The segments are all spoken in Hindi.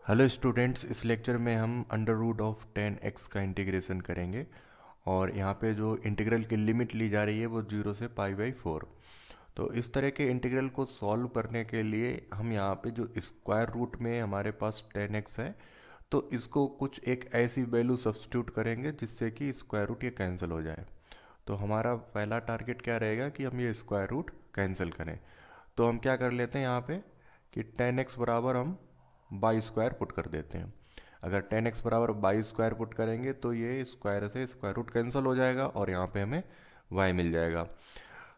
हेलो स्टूडेंट्स, इस लेक्चर में हम अंडर रूट ऑफ 10x का इंटीग्रेशन करेंगे। और यहाँ पे जो इंटीग्रल की लिमिट ली जा रही है वो 0 से π/4। तो इस तरह के इंटीग्रल को सॉल्व करने के लिए हम यहाँ पे जो स्क्वायर रूट में हमारे पास 10x है, तो इसको कुछ एक ऐसी वैल्यू सब्स्टिट्यूट करेंगे जिससे कि स्क्वायर रूट ये कैंसिल हो जाए। तो हमारा पहला टारगेट क्या रहेगा कि हम ये स्क्वायर रूट कैंसिल करें। तो हम क्या कर लेते हैं यहाँ पे कि 10x बराबर हम बाई स्क्वायर पुट कर देते हैं। अगर 10x बराबर बाई स्क्वायर पुट करेंगे तो ये स्क्वायर से स्क्वायर रूट कैंसिल हो जाएगा और यहाँ पे हमें y मिल जाएगा।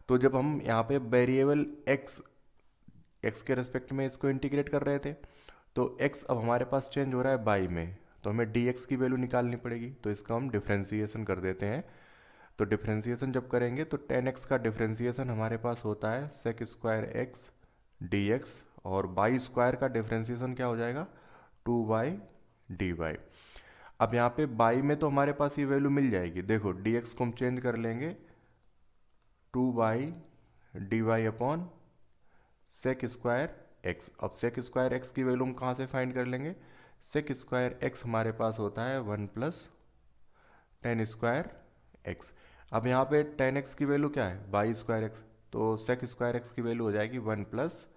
तो जब हम यहाँ पे वेरिएबल x के रेस्पेक्ट में इसको इंटीग्रेट कर रहे थे, तो x अब हमारे पास चेंज हो रहा है बाई में, तो हमें dx की वैल्यू निकालनी पड़ेगी। तो इसका हम डिफ्रेंसिएशन कर देते हैं। तो डिफ्रेंसिएशन जब करेंगे तो 10x का डिफ्रेंसिएशन हमारे पास होता है सेक स्क्वायर एक्स dx, और बाई स्क्वायर का डिफ्रेंसिएशन क्या हो जाएगा 2/dy। अब यहाँ पे बाई में तो हमारे पास ये वैल्यू मिल जाएगी। देखो dx को हम चेंज कर लेंगे 2/dy upon sec square x. अब सेक स्क्वायर एक्स की वैल्यू हम कहाँ से फाइंड कर लेंगे? सेक स्क्वायर एक्स हमारे पास होता है 1 + tan² एक्स। अब यहाँ पे tan x की वैल्यू क्या है? By square x. तो सेक स्क्वायर एक्स की वैल्यू हो जाएगी 1 +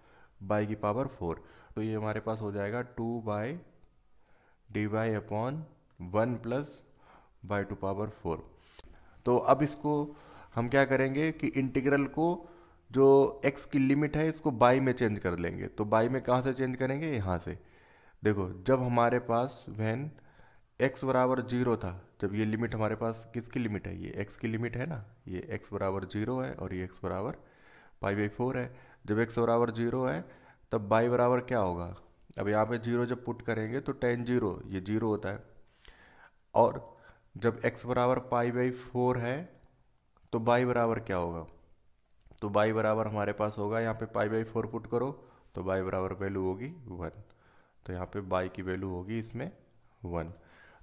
y⁴। तो ये हमारे पास हो जाएगा 2/dy अपॉन 1 + y⁴। तो अब इसको हम क्या करेंगे कि इंटीग्रल को जो x की लिमिट है इसको बाई में चेंज कर लेंगे। तो बाई में कहाँ से चेंज करेंगे? यहाँ से। देखो जब हमारे पास व्हेन x बराबर 0 था, जब ये लिमिट हमारे पास किसकी लिमिट है? ये x की लिमिट है ना। ये x बराबर 0 है और ये x बराबर π/4 है। जब x बराबर 0 है तब y बराबर क्या होगा? अब यहाँ पे 0 जब पुट करेंगे तो tan 0 ये 0 होता है। और जब x बराबर π/4 है तो y बराबर क्या होगा? तो y बराबर हमारे पास होगा, यहाँ पे π/4 पुट करो तो y बराबर वैल्यू होगी 1। तो यहाँ पे y की वैल्यू होगी इसमें 1।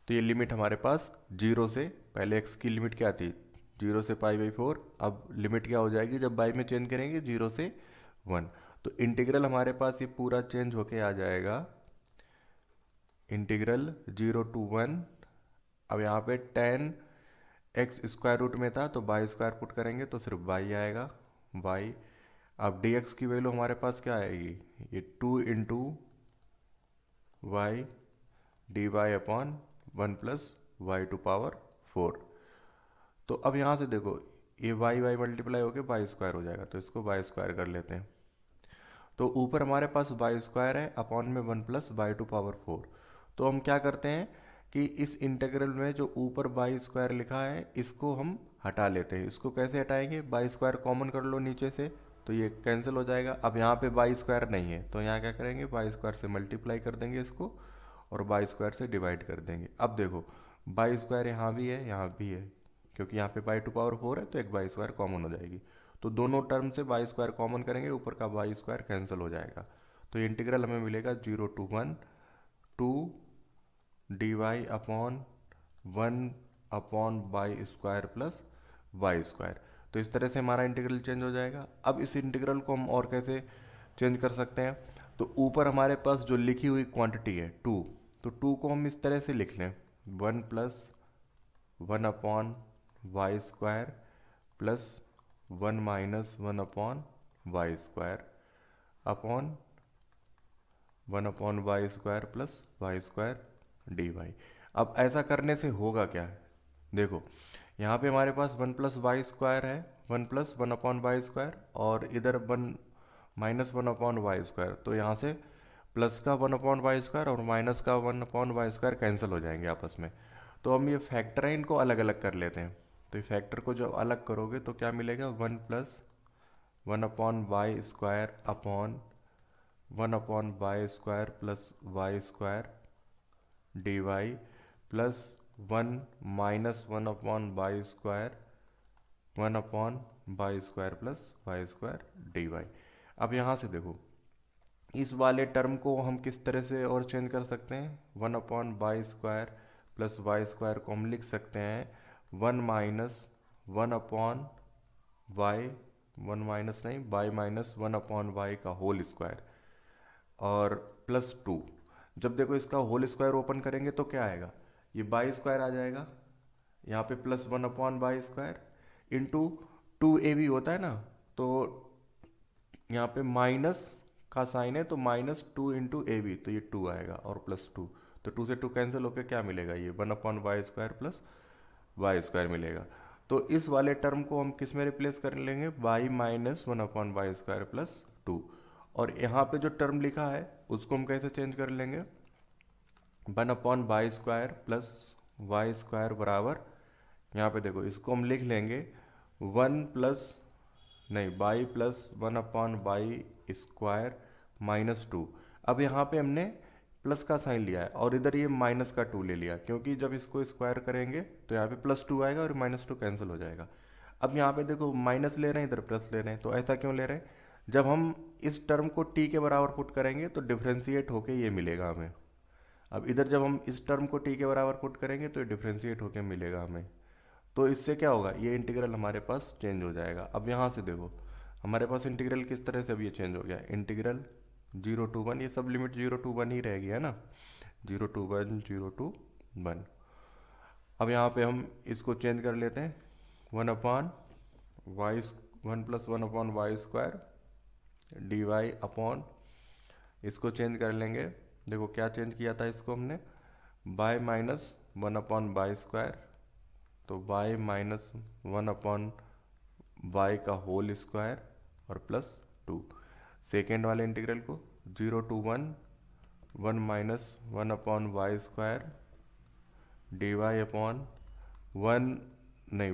तो ये लिमिट हमारे पास 0 से, पहले x की लिमिट क्या थी? 0 से π/4। अब लिमिट क्या हो जाएगी जब y में चेंज करेंगे? 0 से 1। तो इंटीग्रल हमारे पास ये पूरा चेंज होके आ जाएगा, इंटीग्रल 0 to 1। अब यहाँ पे tan x स्क्वायर रूट में था तो बाई स्क्वायर पुट करेंगे तो सिर्फ y आएगा, y। अब dx की वैल्यू हमारे पास क्या आएगी? ये 2 × y dy अपॉन 1 + y⁴। तो अब यहाँ से देखो ये y मल्टीप्लाई होकर बाई स्क्वायर हो जाएगा, तो इसको बाई स्क्वायर कर लेते हैं। तो ऊपर हमारे पास बाई स्क्वायर है अपॉन में 1 + y⁴। तो हम क्या करते हैं कि इस इंटीग्रल में जो ऊपर बाई स्क्वायर लिखा है इसको हम हटा लेते हैं। इसको कैसे हटाएंगे? बाई स्क्वायर कॉमन कर लो नीचे से तो ये कैंसिल हो जाएगा। अब यहाँ पे बाई स्क्वायर नहीं है तो यहाँ क्या करेंगे? बाई स्क्वायर से मल्टीप्लाई कर देंगे इसको और बाई स्क्वायर से डिवाइड कर देंगे। अब देखो बाई स्क्वायर यहाँ भी है, यहाँ भी है, क्योंकि यहाँ पे y⁴ है तो एक बाई स्क्वायर कॉमन हो जाएगी। तो दोनों टर्म से बाई स्क्वायर कॉमन करेंगे, ऊपर का बाई स्क्वायर कैंसिल हो जाएगा। तो ये इंटीग्रल हमें मिलेगा 0 to 1 2 dy upon 1 upon y square plus y square. तो इस तरह से हमारा इंटीग्रल चेंज हो जाएगा। अब इस इंटीग्रल को हम और कैसे चेंज कर सकते हैं? तो ऊपर हमारे पास जो लिखी हुई क्वांटिटी है 2, तो 2 को हम इस तरह से लिख लें 1 + 1 upon y square plus 1 - 1 upon y square upon 1 upon y square plus y square dy। अब ऐसा करने से होगा क्या? देखो यहाँ पे हमारे पास 1 + वाई स्क्वायर है, 1 + 1 अपॉन वाई स्क्वायर, और इधर 1 - 1 अपॉन वाई स्क्वायर। तो यहाँ से प्लस का 1 अपॉन वाई स्क्वायर और माइनस का 1 अपॉन वाई स्क्वायर कैंसिल हो जाएंगे आपस में। तो हम ये फैक्टर है इनको अलग अलग कर लेते हैं। तो ये फैक्टर को जब अलग करोगे तो क्या मिलेगा? 1 + 1 upon y square upon 1 upon y square plus y square dy plus 1 - 1 upon y square 1 upon y square plus y square dy। अब यहाँ से देखो इस वाले टर्म को हम किस तरह से और चेंज कर सकते हैं? 1 upon y square plus y square को हम लिख सकते हैं 1 - 1 अपॉन वाई, 1 माइनस नहीं, वाई -1 अपॉन वाई का होल स्क्वायर और प्लस 2। जब देखो इसका होल स्क्वायर ओपन करेंगे तो क्या आएगा, ये बाई स्क्वायर आ जाएगा, यहाँ पे प्लस 1/बाई स्क्वायर इंटू 2ab होता है ना, तो यहाँ पे माइनस का साइन है तो -2 × AB, तो ये 2 आएगा और +2, तो 2 से 2 कैंसिल होकर क्या मिलेगा, ये 1/बाई स्क्वायर प्लस वाई स्क्वायर मिलेगा। तो इस वाले टर्म को हम किस में रिप्लेस कर लेंगे, बाई -1/बाई स्क्वायर प्लस 2, और यहाँ पे जो टर्म लिखा है उसको हम कैसे चेंज कर लेंगे, 1/बाई स्क्वायर प्लस वाई स्क्वायर बराबर, यहाँ पे देखो इसको हम लिख लेंगे 1 प्लस 1/बाई स्क्वायर -2। अब यहाँ पे हमने प्लस का साइन लिया है और इधर ये माइनस का 2 ले लिया, क्योंकि जब इसको स्क्वायर करेंगे तो यहाँ पे +2 आएगा और -2 कैंसिल हो जाएगा। अब यहाँ पे देखो माइनस ले रहे हैं, इधर प्लस ले रहे हैं, तो ऐसा क्यों ले रहे हैं, जब हम इस टर्म को t के बराबर पुट करेंगे तो डिफ्रेंशिएट होके ये मिलेगा हमें। अब इधर जब हम इस टर्म को t के बराबर पुट करेंगे तो ये डिफ्रेंशिएट होके मिलेगा हमें। तो इससे क्या होगा, ये इंटीग्रल हमारे पास चेंज हो जाएगा। अब यहाँ से देखो हमारे पास इंटीग्रल किस तरह से अब ये चेंज हो गया, इंटीग्रल 0 to 1, ये सब लिमिट 0 to 1 ही रहेगी, है ना, 0 to 1 0 to 1। अब यहाँ पे हम इसको चेंज कर लेते हैं, 1 + 1/y स्क्वायर dy अपॉन, इसको चेंज कर लेंगे, देखो क्या चेंज किया था इसको हमने, बाय -1/बाई स्क्वायर, तो बाय -1/बाई का होल स्क्वायर और +2। सेकेंड वाले इंटीग्रल को 0 to 1 1 - by square dy upon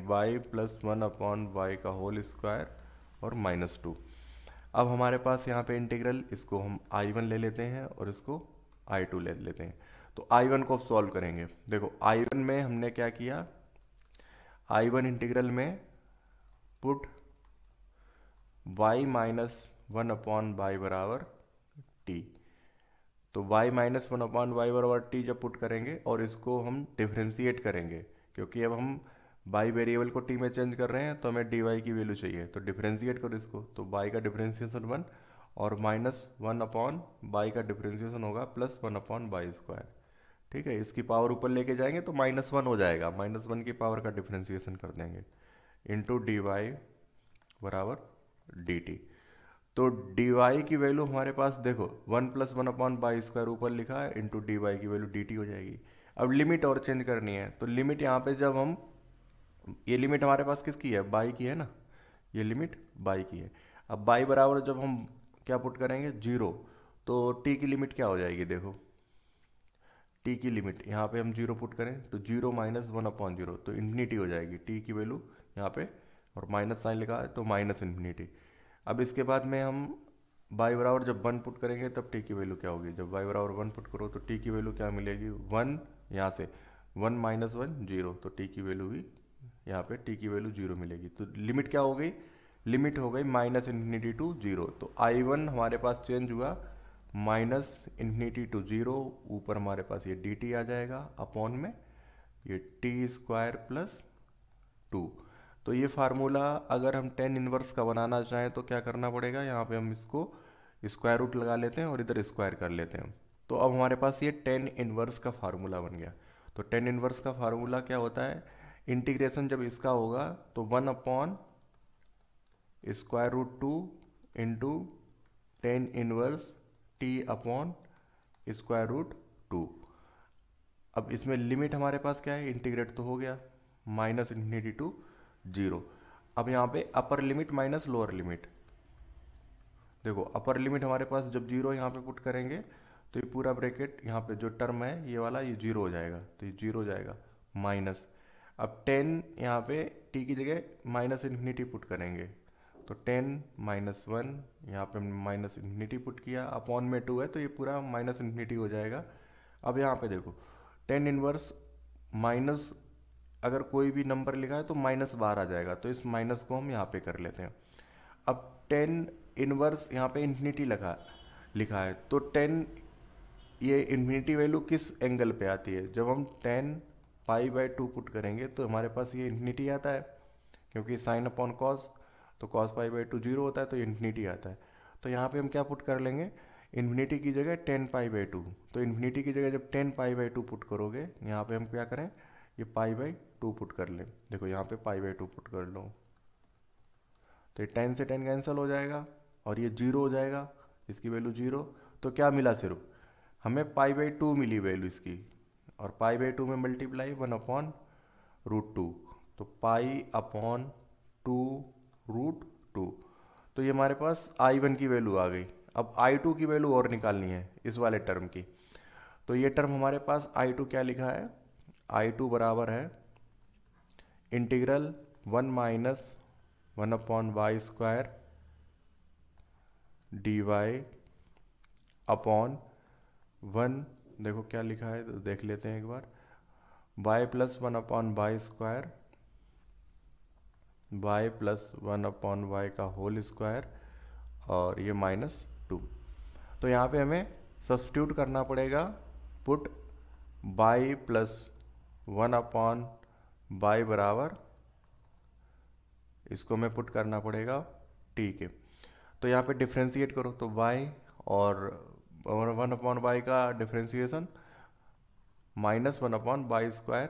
by plus by का होल स्क्वायर और -2। अब हमारे पास यहाँ पे इंटीग्रल, इसको हम I1 ले लेते हैं और इसको I2 ले लेते हैं। तो I1 को सॉल्व करेंगे, देखो I1 में हमने क्या किया, I1 इंटीग्रल में पुट y -1/बाई बराबर t, तो y -1/बाई बराबर t जब पुट करेंगे और इसको हम डिफ्रेंशिएट करेंगे, क्योंकि अब हम बाई वेरिएबल को t में चेंज कर रहे हैं तो हमें dy की वैल्यू चाहिए, तो डिफ्रेंशिएट करो इसको, तो y का डिफ्रेंशिएशन 1 और -1/बाई का डिफ्रेंशिएशन होगा +1/बाई स्क्वायर। ठीक है, इसकी पावर ऊपर लेके जाएंगे तो -1 हो जाएगा, -1 की पावर का डिफ्रेंशिएशन कर देंगे इंटू dy बराबर dt। तो dy की वैल्यू हमारे पास देखो 1 + 1/बाई स्क्वायर ऊपर लिखा है इंटू dy की वैल्यू dt हो जाएगी। अब लिमिट और चेंज करनी है, तो लिमिट यहाँ पे जब हम, ये लिमिट हमारे पास किसकी है, बाई की है ना, ये लिमिट बाई की है। अब बाई बराबर जब हम क्या पुट करेंगे 0, तो t की लिमिट क्या हो जाएगी, देखो t की लिमिट यहाँ पे हम 0 पुट करें तो 0 - 1/0, तो इन्फिनिटी हो जाएगी t की वैल्यू यहाँ पे, और माइनस साइन लिखा है तो -इन्फिनिटी। अब इसके बाद में हम y बराबर जब 1 पुट करेंगे तब t की वैल्यू क्या होगी, जब y बराबर 1 पुट करो तो t की वैल्यू क्या मिलेगी, 1, यहाँ से 1 - 1 0, तो t की वैल्यू भी यहाँ पे t की वैल्यू 0 मिलेगी। तो लिमिट क्या हो गई, लिमिट हो गई -इन्फिनिटी टू 0। तो I1 हमारे पास चेंज हुआ -इन्फिनिटी टू 0, ऊपर हमारे पास ये dt आ जाएगा अपॉन में ये t² + 2। तो ये फार्मूला अगर हम tan इनवर्स का बनाना चाहें तो क्या करना पड़ेगा, यहाँ पे हम इसको स्क्वायर रूट लगा लेते हैं और इधर स्क्वायर कर लेते हैं। तो अब हमारे पास ये tan इनवर्स का फार्मूला बन गया। तो tan इनवर्स का फार्मूला क्या होता है, इंटीग्रेशन जब इसका होगा तो 1/√2 into tan inverse t upon √2। अब इसमें लिमिट हमारे पास क्या है, इंटीग्रेट तो हो गया -इन्फिनिटी टू 0। अब यहाँ पे upper limit minus lower limit, देखो अपर लिमिट हमारे पास जब 0 यहाँ पे पुट करेंगे तो ये पूरा ब्रैकेट यहाँ पे जो टर्म है ये वाला, ये 0 हो जाएगा, तो ये 0 हो जाएगा माइनस। अब 10 यहाँ पे t की जगह -इन्फिनिटी पुट करेंगे तो 10 - 1, यहाँ पे -इन्फिनिटी पुट किया, अपॉन में 2 है तो ये पूरा -इन्फिनिटी हो जाएगा। अब यहाँ पे देखो tan इनवर्स माइनस, अगर कोई भी नंबर लिखा है तो माइनस बाहर आ जाएगा, तो इस माइनस को हम यहाँ पे कर लेते हैं। अब tan इनवर्स यहाँ पे इन्फिनिटी लिखा है, तो 10 ये इन्फिनिटी वैल्यू किस एंगल पे आती है, जब हम tan π/2 पुट करेंगे तो हमारे पास ये इन्फिनिटी आता है, क्योंकि साइन अपॉन कॉस, तो cos π/2 0 होता है तो ये इन्फिनिटी आता है। तो यहाँ पे हम क्या पुट कर लेंगे, इन्फिनिटी की जगह 10π/2, तो इन्फिनिटी की जगह जब 10π/2 पुट करोगे, यहाँ पे हम क्या करें, ये π/2 पुट कर लें। देखो यहाँ पे π/2 पुट कर लो, तो ये 10 से 10 कैंसिल हो जाएगा और ये 0 हो जाएगा, इसकी वैल्यू 0। तो क्या मिला, सिर्फ हमें π/2 मिली वैल्यू इसकी, और π/2 में मल्टीप्लाई 1/√2, तो π/2√2। तो ये हमारे पास I1 की वैल्यू आ गई। अब I2 की वैल्यू और निकालनी है इस वाले टर्म की। तो ये टर्म हमारे पास I2 क्या लिखा है, I2 बराबर है integral 1 minus 1/y² dy upon 1, देखो क्या लिखा है तो देख लेते हैं एक बार, y plus 1/y², y plus 1/y का होल स्क्वायर, और ये -2। तो यहाँ पे हमें सब्स्टिट्यूट करना पड़ेगा, पुट y प्लस 1/y बराबर, इसको हमें पुट करना पड़ेगा t के। तो यहाँ पे डिफ्रेंशिएट करो, तो y और 1/y का डिफ्रेंशिएशन -1/y²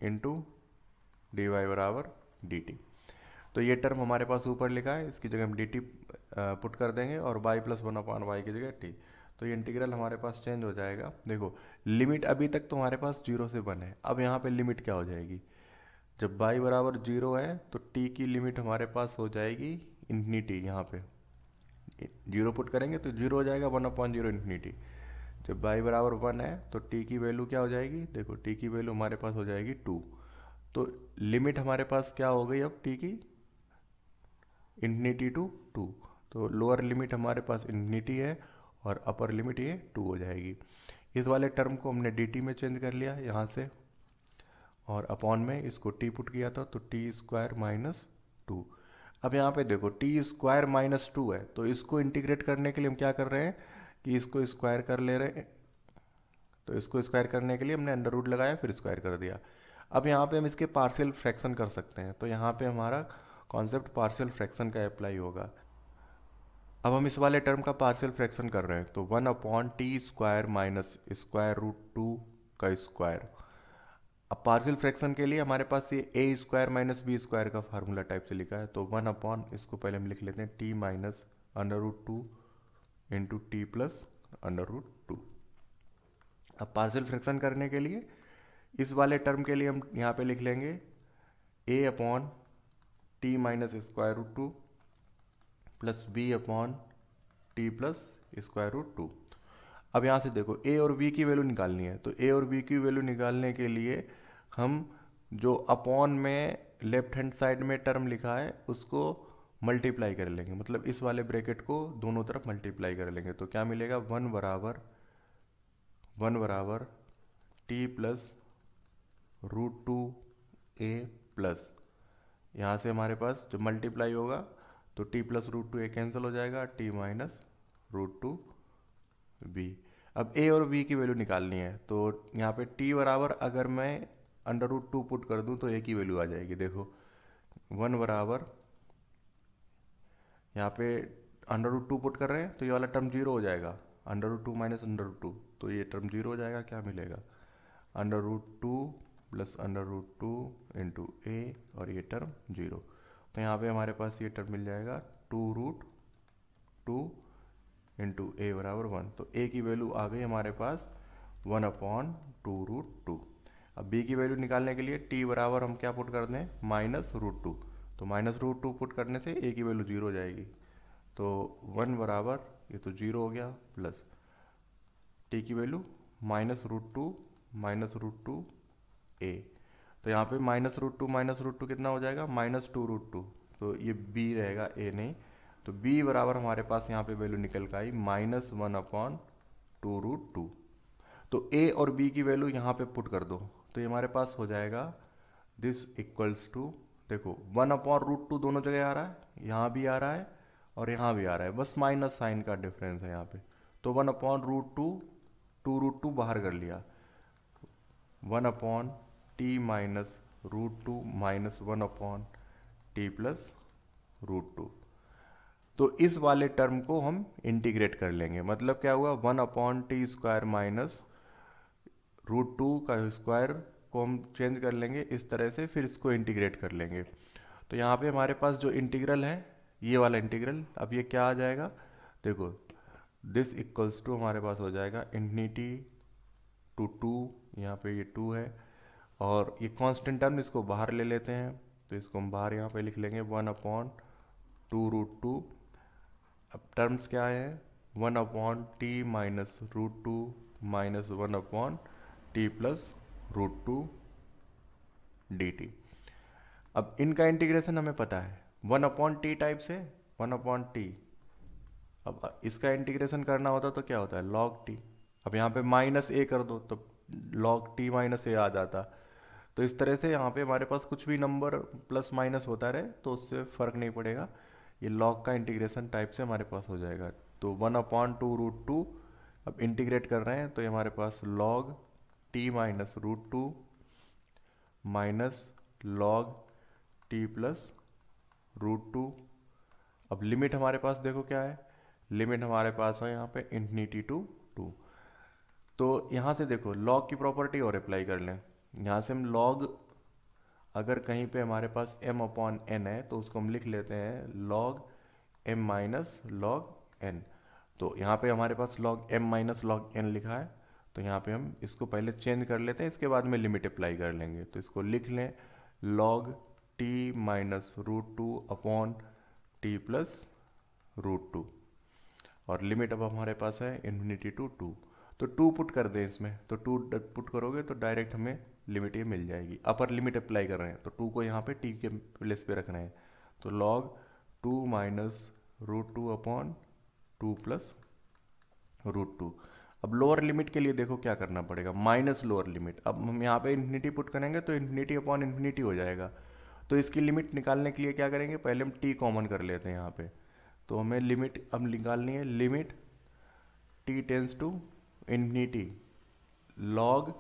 इंटू dy बराबर dt। तो ये टर्म हमारे पास ऊपर लिखा है, इसकी जगह हम dt पुट कर देंगे और y प्लस 1/y की जगह t। तो ये इंटीग्रल हमारे पास चेंज हो जाएगा। देखो लिमिट अभी तक तो हमारे पास 0 से 1 है, अब यहाँ पे लिमिट क्या हो जाएगी, जब y बराबर 0 है तो t की लिमिट हमारे पास हो जाएगी इन्फिनिटी। यहाँ पे 0 पुट करेंगे तो 0 हो जाएगा, 1/0 इन्फिनिटी। जब y बराबर 1 है तो t की वैल्यू क्या हो जाएगी, देखो t की वैल्यू हमारे पास हो जाएगी 2। तो लिमिट हमारे पास क्या हो गई अब t की, इन्फिनिटी टू 2। तो लोअर लिमिट हमारे पास इन्फिनिटी है और अपर लिमिट ये 2 हो जाएगी। इस वाले टर्म को हमने dt में चेंज कर लिया यहाँ से, और अपॉन में इसको t पुट किया था, तो t² - 2। अब यहाँ पे देखो t² - 2 है, तो इसको इंटीग्रेट करने के लिए हम क्या कर रहे हैं कि इसको स्क्वायर कर ले रहे हैं। तो इसको स्क्वायर करने के लिए हमने अंडर रूट लगाया, फिर स्क्वायर कर दिया। अब यहाँ पे हम इसके पार्शियल फ्रैक्शन कर सकते हैं, तो यहाँ पे हमारा कॉन्सेप्ट पार्शियल फ्रैक्शन का अप्लाई होगा। अब हम इस वाले टर्म का पार्शियल फ्रैक्शन कर रहे हैं, तो 1/t² - √2 का स्क्वायर। अब पार्शियल फ्रैक्शन के लिए हमारे पास ये a² - b² का फार्मूला टाइप से लिखा है, तो 1/, इसको पहले हम लिख लेते हैं t minus √2 into T plus √2। अब पार्शियल फ्रैक्शन करने के लिए इस वाले टर्म के लिए हम यहाँ पे लिख लेंगे a/t minus √2 plus b/t plus √2। अब यहाँ से देखो a और b की वैल्यू निकालनी है, तो a और b की वैल्यू निकालने के लिए हम जो अपॉन में लेफ्ट हैंड साइड में टर्म लिखा है उसको मल्टीप्लाई कर लेंगे, मतलब इस वाले ब्रैकेट को दोनों तरफ मल्टीप्लाई कर लेंगे। तो क्या मिलेगा, 1 बराबर t प्लस √2a प्लस, यहाँ से हमारे पास जब मल्टीप्लाई होगा तो t प्लस √2a कैंसिल हो जाएगा, t माइनस √2b। अब a और b की वैल्यू निकालनी है, तो यहाँ पे t बराबर अगर मैं √2 पुट कर दूँ तो a की वैल्यू आ जाएगी। देखो 1 बराबर, यहाँ पे √2 पुट कर रहे हैं तो ये वाला टर्म 0 हो जाएगा, √2 माइनस √2, तो ये टर्म 0 हो जाएगा। क्या मिलेगा, √2 प्लस √2 इंटू a, और ये टर्म 0। तो यहाँ पे हमारे पास ये टर्म मिल जाएगा 2√2 इंटू a बराबर 1। तो a की वैल्यू आ गई हमारे पास 1/2√2। अब b की वैल्यू निकालने के लिए t बराबर हम क्या पुट कर दें, -√2। तो -√2 पुट करने से a की वैल्यू 0 हो जाएगी। तो 1 बराबर, ये तो 0 हो गया, प्लस t की वैल्यू -√2 a। तो यहाँ पे -√2 कितना हो जाएगा, -2√2। तो ये b रहेगा, a नहीं। तो b बराबर हमारे पास यहाँ पे वैल्यू निकल कर आई -1/2√2। तो a और b की वैल्यू यहाँ पे पुट कर दो, तो ये हमारे पास हो जाएगा दिस इक्वल्स टू, देखो 1/√2 दोनों जगह आ रहा है, यहाँ भी आ रहा है और यहाँ भी आ रहा है, बस माइनस साइन का डिफरेंस है यहाँ पे। तो 1/√2, 2√2 बाहर कर लिया, 1/t minus √2 minus 1/t plus √2। तो इस वाले टर्म को हम इंटीग्रेट कर लेंगे। मतलब क्या हुआ, 1/t² माइनस √2 का स्क्वायर को हम चेंज कर लेंगे इस तरह से, फिर इसको इंटीग्रेट कर लेंगे। तो यहाँ पे हमारे पास जो इंटीग्रल है, ये वाला इंटीग्रल, अब ये क्या आ जाएगा, देखो दिस इक्वल्स टू हमारे पास हो जाएगा इन्फिनिटी टू 2, यहाँ पे ये 2 है, और ये कांस्टेंट टर्म इसको बाहर ले लेते हैं, तो इसको हम बाहर यहाँ पे लिख लेंगे 1/2√2। अब टर्म्स क्या है, 1/t minus √2 minus 1/t plus √2 dt। अब इनका इंटीग्रेशन हमें पता है, 1/t टाइप से 1/t। अब इसका इंटीग्रेशन करना होता तो क्या होता है, log t। अब यहाँ पे -a कर दो तो log t माइनस a आ जाता। तो इस तरह से यहाँ पे हमारे पास कुछ भी नंबर प्लस माइनस होता रहे तो उससे फ़र्क नहीं पड़ेगा, ये log का इंटीग्रेशन टाइप से हमारे पास हो जाएगा। तो 1/2√2 अब इंटीग्रेट कर रहे हैं तो ये हमारे पास log t minus √2 minus log t plus √2। अब लिमिट हमारे पास देखो क्या है, लिमिट हमारे पास है यहाँ पे इन्फिनिटी टू 2। तो यहाँ से देखो log की प्रॉपर्टी और अप्लाई कर लें। यहाँ से हम log, अगर कहीं पे हमारे पास m/n है तो उसको हम लिख लेते हैं log m minus log n। तो यहाँ पे हमारे पास log m minus log n लिखा है, तो यहाँ पे हम इसको पहले चेंज कर लेते हैं, इसके बाद में लिमिट अप्लाई कर लेंगे। तो इसको लिख लें log t minus √2 upon t plus √2, और लिमिट अब हमारे पास है इन्फिनिटी टू 2। तो 2 पुट कर दें इसमें, तो 2 पुट करोगे तो डायरेक्ट हमें लिमिट ये मिल जाएगी। अपर लिमिट अप्लाई कर रहे हैं तो 2 को यहाँ पे t के प्लेस पे रख रहे हैं, तो log 2 माइनस √2 अपॉन 2 प्लस √2। अब लोअर लिमिट के लिए देखो क्या करना पड़ेगा, माइनस लोअर लिमिट। अब हम यहाँ पे इन्फिनिटी पुट करेंगे तो इन्फिनिटी अपॉन इन्फिनिटी हो जाएगा। तो इसकी लिमिट निकालने के लिए क्या करेंगे, पहले हम t कॉमन कर लेते हैं यहाँ पे। तो हमें लिमिट अब निकालनी है, limit t tends to infinity log,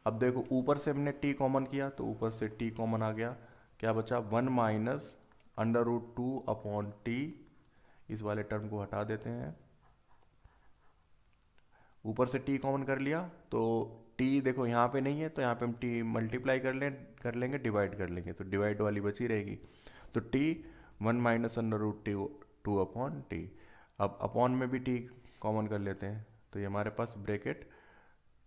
अब देखो ऊपर से हमने t कॉमन किया तो ऊपर से t कॉमन आ गया, क्या बचा 1 माइनस √2 अपॉन t। इस वाले टर्म को हटा देते हैं, ऊपर से t कॉमन कर लिया तो t देखो यहाँ पे नहीं है तो यहाँ पे हम t मल्टीप्लाई कर लेंगे, डिवाइड कर लेंगे, तो डिवाइड वाली बची रहेगी। तो t 1 माइनस √2 अपॉन t। अब अपॉन में भी t कॉमन कर लेते हैं, तो ये हमारे पास ब्रैकेट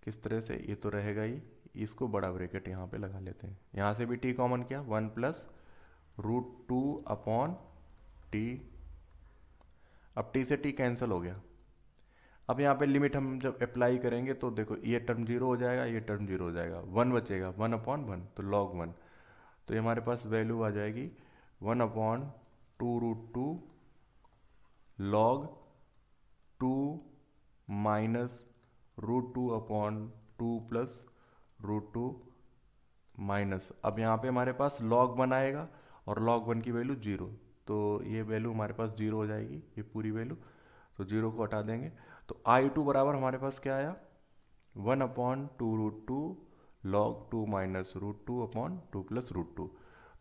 किस तरह से, ये तो रहेगा ही, इसको बड़ा ब्रैकेट यहाँ पे लगा लेते हैं। यहाँ से भी t कॉमन किया, 1 प्लस √2 अपॉन t। अब t से t कैंसिल हो गया। अब यहाँ पे लिमिट हम जब अप्लाई करेंगे तो देखो ये टर्म 0 हो जाएगा, ये टर्म 0 हो जाएगा, 1 बचेगा, 1/1 तो log 1। तो ये हमारे पास वैल्यू आ जाएगी 1/2√2 log 2 minus √2 upon 2 plus √2 minus, अब यहाँ पे हमारे पास log 1 आएगा और log 1 की वैल्यू 0, तो ये वैल्यू हमारे पास 0 हो जाएगी, ये पूरी वैल्यू। तो 0 को हटा देंगे तो I2 बराबर हमारे पास क्या आया, 1/2√2 log 2 माइनस √2 अपॉन 2 प्लस √2।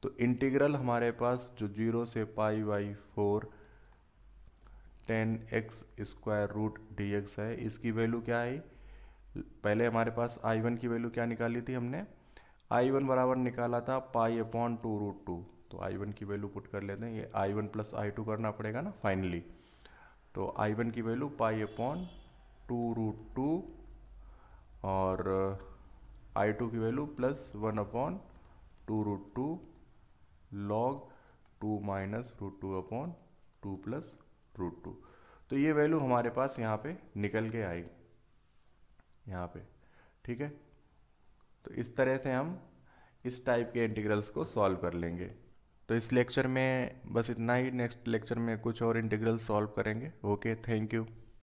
तो इंटीग्रल हमारे पास जो 0 से π/4 10x² है, इसकी वैल्यू क्या है, पहले हमारे पास I1 की वैल्यू क्या निकाली थी हमने, I1 बराबर निकाला था π/2√2। तो I1 की वैल्यू पुट कर लेते हैं, ये I1 प्लस I2 करना पड़ेगा ना फाइनली। तो I1 की वैल्यू π/2√2 और I2 की value plus 1/2√2 log 2 minus √2 upon 2 plus √2। तो ये वैल्यू हमारे पास यहाँ पे निकल के आई यहाँ पे, ठीक है। तो इस तरह से हम इस टाइप के इंटीग्रल्स को सॉल्व कर लेंगे। तो इस लेक्चर में बस इतना ही, नेक्स्ट लेक्चर में कुछ और इंटीग्रल सॉल्व करेंगे। Okay, thank you.